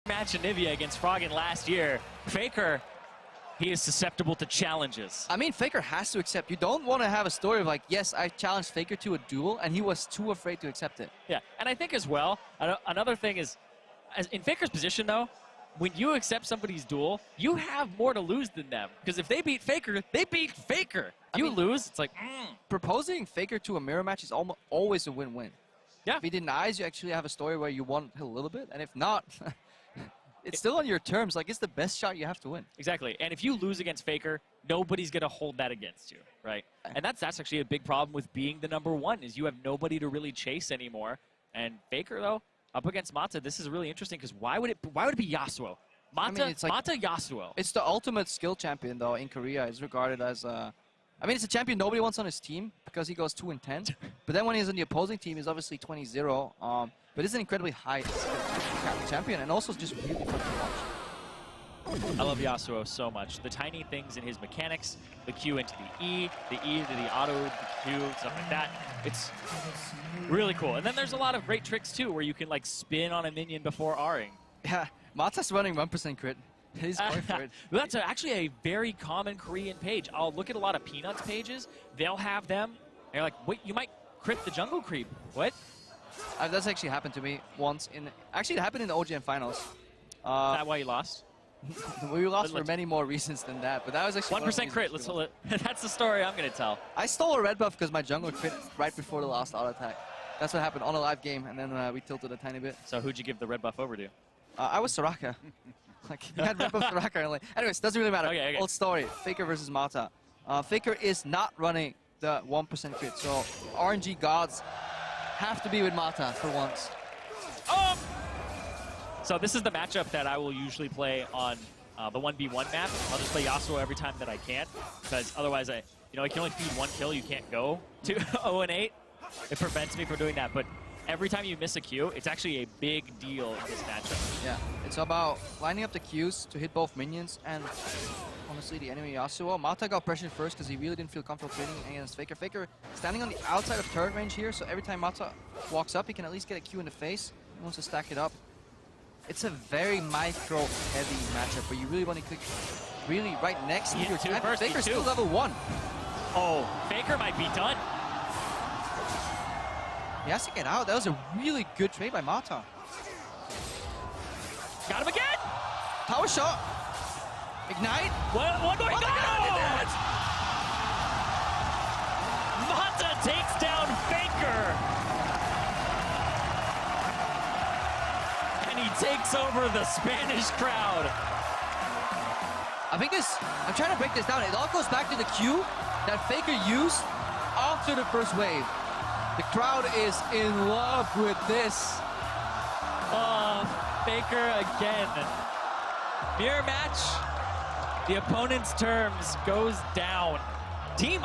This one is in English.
match in Nivea against Froggen last year, FAKER, he is susceptible to challenges. I mean, FAKER has to accept. You don't want to have a story of like, yes, I challenged FAKER to a duel, and he was too afraid to accept it. Yeah, and I think as well, another thing is, in FAKER's position though, when you accept somebody's duel, you have more to lose than them. Because if they beat FAKER, they beat FAKER. If you lose, it's like, Proposing FAKER to a mirror match is always a win-win. Yeah. If he denies, you actually have a story where you won a little bit, and if not, it's still on your terms. Like, it's the best shot you have to win. Exactly. And if you lose against FAKER, nobody's going to hold that against you, right? And that's actually a big problem with being the #1, is you have nobody to really chase anymore. And FAKER, though, up against Mata, this is really interesting, because why would it be Yasuo? Mata, it's like, Mata Yasuo. It's the ultimate skill champion, though, in Korea. It's regarded as I mean, it's a champion nobody wants on his team because he goes 2 and 10. But then when he's on the opposing team, he's obviously 20-0. But it's an incredibly high skill champion, and also just really fun to watch. I love Yasuo so much. The tiny things in his mechanics, the Q into the E into the auto, the Q, stuff like that. It's really cool. And then there's a lot of great tricks, too, where you can, like, spin on a minion before R-ing. Yeah, Mata's running 1% crit. He's going for it. That's actually a very common Korean page. I'll look at a lot of Peanuts pages. They'll have them. And you're like, wait, you might crit the jungle creep. What? That's actually happened to me once. Actually, it happened in the OGN finals. Is that why you lost? We lost for many more reasons than that, but that was actually 1% crit. Let's hold it. That's the story I'm going to tell. I stole a red buff because my jungle crit right before the last auto attack. That's what happened on a live game, and then we tilted a tiny bit. So who'd you give the red buff over to? I was Soraka. Like, he had red buff Soraka. And like, anyways, doesn't really matter. Okay. Old story. FAKER versus Mata. FAKER is not running the 1% crit, so RNG gods have to be with Mata for once. Oh! So this is the matchup that I will usually play on the 1v1 map. I'll just play Yasuo every time that I can, because otherwise I can only feed 1 kill. You can't go to 0 and 8. It prevents me from doing that. But every time you miss a Q, it's actually a big deal in this matchup. Yeah, it's about lining up the Qs to hit both minions and honestly the enemy Yasuo. Mata got pressured first because he really didn't feel comfortable trading against FAKER. FAKER standing on the outside of turret range here, so every time Mata walks up, he can at least get a Q in the face. He wants to stack it up. It's a very micro-heavy matchup where you really want to click really right next to your champion. FAKER's still level 1. Oh, FAKER might be done. He has to get out. That was a really good trade by Mata. Got him again! Tower shot. Ignite. One more. Oh, God! Mata takes down FAKER. And he takes over the Spanish crowd. I'm trying to break this down. It all goes back to the Q that FAKER used after the first wave. The crowd is in love with this. Oh, FAKER again. Mirror match. The opponent's terms goes down. Team